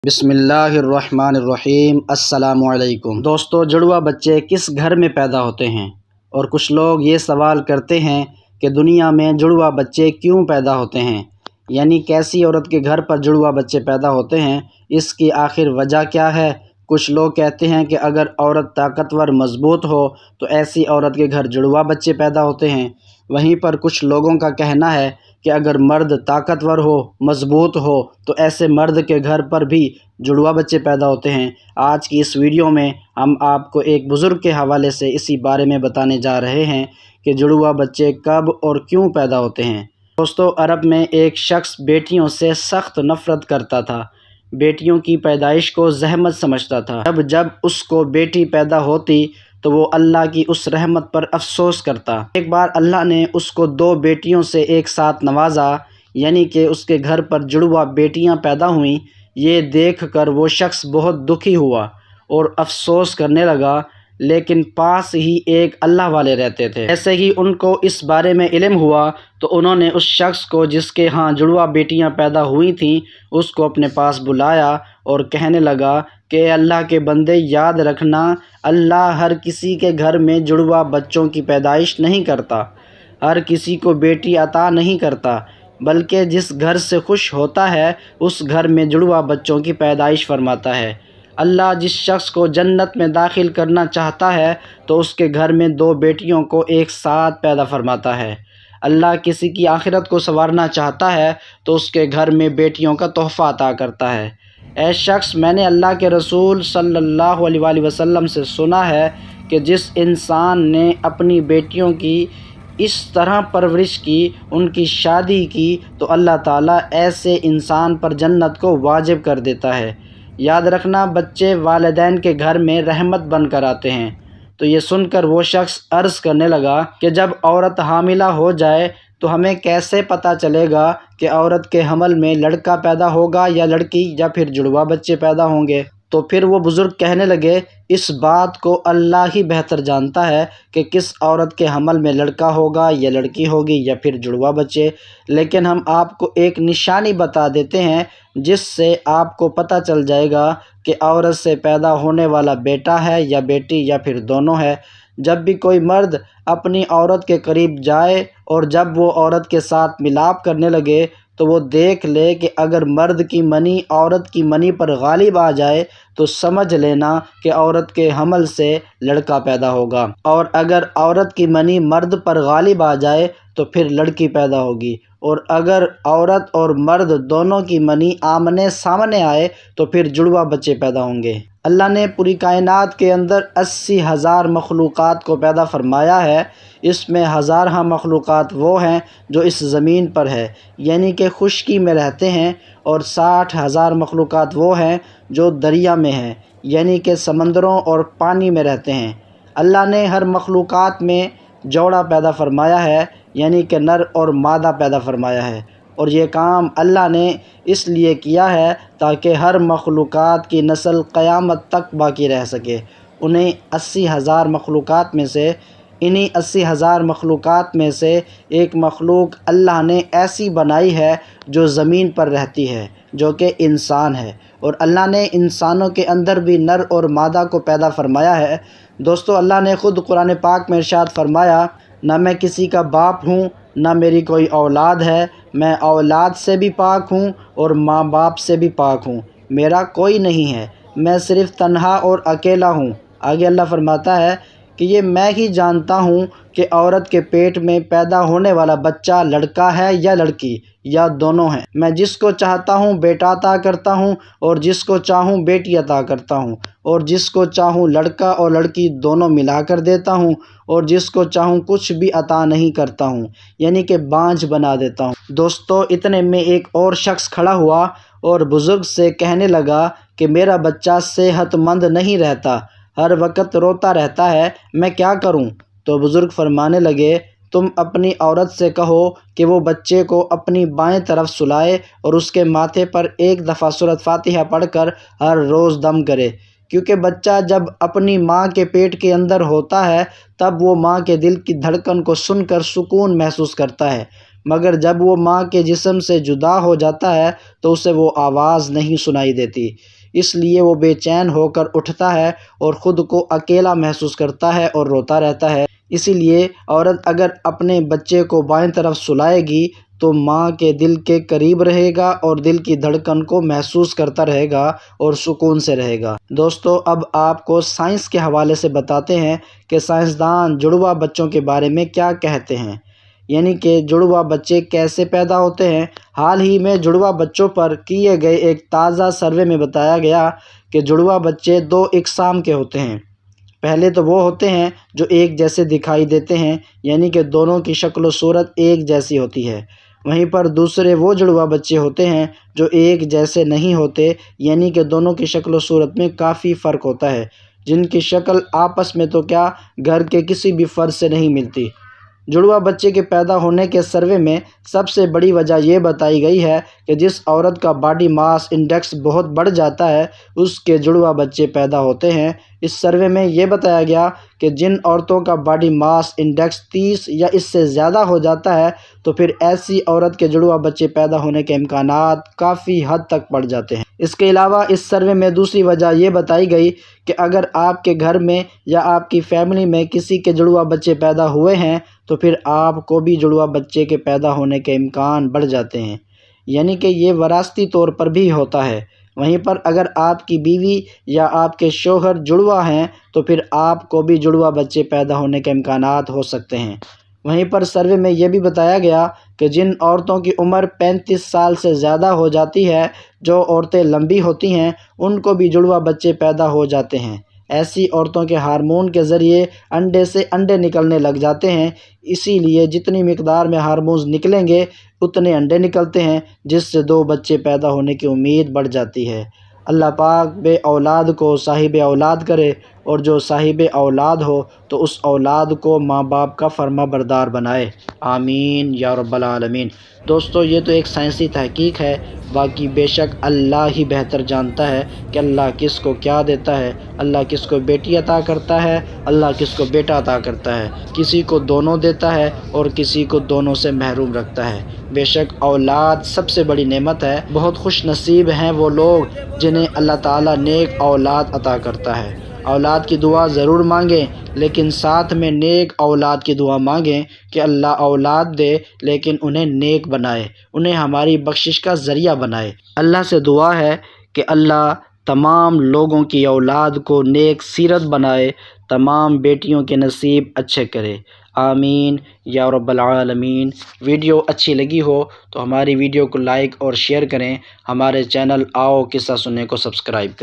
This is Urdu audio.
بسم اللہ الرحمن الرحیم۔ السلام علیکم دوستو، جڑوا بچے کس گھر میں پیدا ہوتے ہیں؟ اور کچھ لوگ یہ سوال کرتے ہیں کہ دنیا میں جڑوا بچے کیوں پیدا ہوتے ہیں، یعنی کیسی عورت کے گھر پر جڑوا بچے پیدا ہوتے ہیں، اس کی آخر وجہ کیا ہے؟ کچھ لوگ کہتے ہیں کہ اگر عورت طاقتور مضبوط ہو تو ایسی عورت کے گھر جڑوا بچے پیدا ہوتے ہیں۔ وہیں پر کچھ لوگوں کا کہنا ہے کہ اگر مرد طاقتور ہو، مضبوط ہو تو ایسے مرد کے گھر پر بھی جڑوا بچے پیدا ہوتے ہیں۔ آج کی اس ویڈیو میں ہم آپ کو ایک بزرگ کے حوالے سے اسی بارے میں بتانے جا رہے ہیں کہ جڑوا بچے کب اور کیوں پیدا ہوتے ہیں۔ دوستو، عرب میں ایک شخص بیٹیوں سے سخت نفرت کرتا تھا، بیٹیوں کی پیدائش کو زحمت سمجھتا تھا۔ جب اس کو بیٹی پیدا ہوتی تو وہ اللہ کی اس رحمت پر افسوس کرتا۔ ایک بار اللہ نے اس کو 2 بیٹیوں سے ایک ساتھ نوازا، یعنی کہ اس کے گھر پر جڑوا بیٹیاں پیدا ہوئیں۔ یہ دیکھ کر وہ شخص بہت دکھی ہوا اور افسوس کرنے لگا، لیکن پاس ہی ایک اللہ والے رہتے تھے۔ ایسے ہی ان کو اس بارے میں علم ہوا تو انہوں نے اس شخص کو جس کے ہاں جڑوا بیٹیاں پیدا ہوئی تھیں، اس کو اپنے پاس بلایا اور کہنے لگا کہ اے اللہ کے بندے، یاد رکھنا، اللہ ہر کسی کے گھر میں جڑوا بچوں کی پیدائش نہیں کرتا، ہر کسی کو بیٹی عطا نہیں کرتا، بلکہ جس گھر سے خوش ہوتا ہے اس گھر میں جڑوا بچوں کی پیدائش فرماتا ہے۔ اللہ جس شخص کو جنت میں داخل کرنا چاہتا ہے تو اس کے گھر میں 2 بیٹیوں کو ایک ساتھ پیدا فرماتا ہے۔ اللہ کسی کی آخرت کو سنوارنا چاہتا ہے تو اس کے گھر میں بیٹیوں کا تحفہ عطا کرتا ہے۔ اے شخص، میں نے اللہ کے رسول صلی اللہ علیہ وآلہ وسلم سے سنا ہے کہ جس انسان نے اپنی بیٹیوں کی اس طرح پرورش کی، ان کی شادی کی، تو اللہ تعالیٰ ایسے انسان پر جنت کو واجب کر دیتا ہے۔ یاد رکھنا، بچے والدین کے گھر میں رحمت بن کر آتے ہیں۔ تو یہ سن کر وہ شخص عرض کرنے لگا کہ جب عورت حاملہ ہو جائے تو ہمیں کیسے پتہ چلے گا کہ عورت کے حمل میں لڑکا پیدا ہوگا یا لڑکی، یا پھر جڑوا بچے پیدا ہوں گے؟ تو پھر وہ بزرگ کہنے لگے، اس بات کو اللہ ہی بہتر جانتا ہے کہ کس عورت کے حمل میں لڑکا ہوگا یا لڑکی ہوگی یا پھر جڑوا بچے، لیکن ہم آپ کو ایک نشانی بتا دیتے ہیں جس سے آپ کو پتہ چل جائے گا کہ عورت سے پیدا ہونے والا بیٹا ہے یا بیٹی یا پھر دونوں ہے۔ جب بھی کوئی مرد اپنی عورت کے قریب جائے اور جب وہ عورت کے ساتھ ملاپ کرنے لگے تو وہ دیکھ لے کہ اگر مرد کی منی عورت کی منی پر غالب آ جائے تو سمجھ لینا کہ عورت کے حمل سے لڑکا پیدا ہوگا، اور اگر عورت کی منی مرد پر غالب آ جائے تو پھر لڑکی پیدا ہوگی، اور اگر عورت اور مرد دونوں کی منی آمنے سامنے آئے تو پھر جڑوا بچے پیدا ہوں گے۔ اللہ نے پوری کائنات کے اندر 80,000 مخلوقات کو پیدا فرمایا ہے۔ اس میں ہزارہ مخلوقات وہ ہیں جو اس زمین پر ہے، یعنی کہ خشکی میں رہتے ہیں، اور 60,000 مخلوقات وہ ہیں جو دریا میں ہیں، یعنی کہ سمندروں اور پانی میں رہتے ہیں۔ اللہ نے ہر مخلوقات میں جوڑا پیدا فرمایا ہے، یعنی کہ نر اور مادہ پیدا فرمایا ہے، اور یہ کام اللہ نے اس لیے کیا ہے تاکہ ہر مخلوقات کی نسل قیامت تک باقی رہ سکے۔ انہیں 80,000 مخلوقات میں سے انہی 80,000 مخلوقات میں سے ایک مخلوق اللہ نے ایسی بنائی ہے جو زمین پر رہتی ہے، جو کہ انسان ہے، اور اللہ نے انسانوں کے اندر بھی نر اور مادہ کو پیدا فرمایا ہے۔ دوستو، اللہ نے خود قرآن پاک میں ارشاد فرمایا، نہ میں کسی کا باپ ہوں نہ میری کوئی اولاد ہے، میں اولاد سے بھی پاک ہوں اور ماں باپ سے بھی پاک ہوں، میرا کوئی نہیں ہے، میں صرف تنہا اور اکیلا ہوں۔ آگے اللہ فرماتا ہے کہ یہ میں ہی جانتا ہوں کہ عورت کے پیٹ میں پیدا ہونے والا بچہ لڑکا ہے یا لڑکی یا دونوں ہیں۔ میں جس کو چاہتا ہوں بیٹا عطا کرتا ہوں اور جس کو چاہوں بیٹی عطا کرتا ہوں، اور جس کو چاہوں لڑکا اور لڑکی دونوں ملا کر دیتا ہوں، اور جس کو چاہوں کچھ بھی عطا نہیں کرتا ہوں، یعنی کہ بانجھ بنا دیتا ہوں۔ دوستو، اتنے میں ایک اور شخص کھڑا ہوا اور بزرگ سے کہنے لگا کہ میرا بچہ صحت مند نہیں رہتا، ہر وقت روتا رہتا ہے، میں کیا کروں؟ تو بزرگ فرمانے لگے، تم اپنی عورت سے کہو کہ وہ بچے کو اپنی بائیں طرف سلائے اور اس کے ماتھے پر ایک دفعہ سورۃ فاتحہ پڑھ کر ہر روز دم کرے، کیونکہ بچہ جب اپنی ماں کے پیٹ کے اندر ہوتا ہے تب وہ ماں کے دل کی دھڑکن کو سن کر سکون محسوس کرتا ہے، مگر جب وہ ماں کے جسم سے جدا ہو جاتا ہے تو اسے وہ آواز نہیں سنائی دیتی، اس لیے وہ بے چین ہو کر اٹھتا ہے اور خود کو اکیلا محسوس کرتا ہے اور روتا رہتا ہے۔ اسی لیے عورت اگر اپنے بچے کو بائیں طرف سلائے گی تو ماں کے دل کے قریب رہے گا اور دل کی دھڑکن کو محسوس کرتا رہے گا اور سکون سے رہے گا۔ دوستو، اب آپ کو سائنس کے حوالے سے بتاتے ہیں کہ سائنسدان جڑواں بچوں کے بارے میں کیا کہتے ہیں، یعنی کہ جڑواں بچے کیسے پیدا ہوتے ہیں۔ حال ہی میں جڑواں بچوں پر کیے گئے ایک تازہ سروے میں بتایا گیا کہ جڑواں بچے دو اقسام کے ہوتے ہیں۔ پہلے تو وہ ہوتے ہیں جو ایک جیسے دکھائی دیتے ہیں، یعنی کہ دونوں کی شکل و صورت ایک جیسی ہوتی ہے۔ وہیں پر دوسرے وہ جڑواں بچے ہوتے ہیں جو ایک جیسے نہیں ہوتے، یعنی کہ دونوں کی شکل و صورت میں کافی فرق ہوتا ہے، جن کی شکل آپس میں تو کیا گھر کے کسی بھی فرد سے نہیں ملتی۔ جڑواں بچے کے پیدا ہونے کے سروے میں سب سے بڑی وجہ یہ بتائی گئی ہے کہ جس عورت کا باڈی ماس انڈیکس بہت بڑھ جاتا ہے اس کے جڑواں بچے پیدا ہوتے ہیں۔ اس سروے میں یہ بتایا گیا کہ جن عورتوں کا باڈی ماس انڈیکس 30 یا اس سے زیادہ ہو جاتا ہے تو پھر ایسی عورت کے جڑواں بچے پیدا ہونے کے امکانات کافی حد تک بڑھ جاتے ہیں۔ اس کے علاوہ اس سروے میں دوسری وجہ یہ بتائی گئی کہ اگر آپ کے گھر میں یا آپ کی فیملی میں کسی کے جڑواں بچے پیدا ہوئے ہیں تو پھر آپ کو بھی جڑواں بچے کے پیدا ہونے کے امکان بڑھ جاتے ہیں، یعنی کہ یہ وراثتی طور پر بھی ہوتا ہے۔ وہیں پر اگر آپ کی بیوی یا آپ کے شوہر جڑواں ہیں تو پھر آپ کو بھی جڑواں بچے پیدا ہونے کے امکانات ہو سکتے ہیں۔ وہیں پر سروے میں یہ بھی بتایا گیا کہ جن عورتوں کی عمر 35 سال سے زیادہ ہو جاتی ہے، جو عورتیں لمبی ہوتی ہیں، ان کو بھی جڑواں بچے پیدا ہو جاتے ہیں۔ ایسی عورتوں کے ہارمون کے ذریعے انڈے سے انڈے نکلنے لگ جاتے ہیں، اسی لیے جتنی مقدار میں ہارمونز نکلیں گے اتنے انڈے نکلتے ہیں، جس سے 2 بچے پیدا ہونے کی امید بڑھ جاتی ہے۔ اللہ پاک بے اولاد کو صاحب اولاد کرے، اور جو صاحب اولاد ہو تو اس اولاد کو ماں باپ کا فرما بردار بنائے، آمین یا رب العالمین۔ دوستو، یہ تو ایک سائنسی تحقیق ہے، باقی بے شک اللہ ہی بہتر جانتا ہے کہ اللہ کس کو کیا دیتا ہے۔ اللہ کس کو بیٹی عطا کرتا ہے، اللہ کس کو بیٹا عطا کرتا ہے، کسی کو دونوں دیتا ہے اور کسی کو دونوں سے محروم رکھتا ہے۔ بے شک اولاد سب سے بڑی نعمت ہے، بہت خوش نصیب ہیں وہ لوگ جنہیں اللہ تعالیٰ نیک اولاد عطا کرتا ہے۔ اولاد کی دعا ضرور مانگیں، لیکن ساتھ میں نیک اولاد کی دعا مانگیں کہ اللہ اولاد دے لیکن انہیں نیک بنائے، انہیں ہماری بخشش کا ذریعہ بنائے۔ اللہ سے دعا ہے کہ اللہ تمام لوگوں کی اولاد کو نیک سیرت بنائے، تمام بیٹیوں کے نصیب اچھے کرے، آمین یا رب العالمین۔ ویڈیو اچھی لگی ہو تو ہماری ویڈیو کو لائک اور شیئر کریں، ہمارے چینل آؤ قصہ سننے کو سبسکرائب کریں۔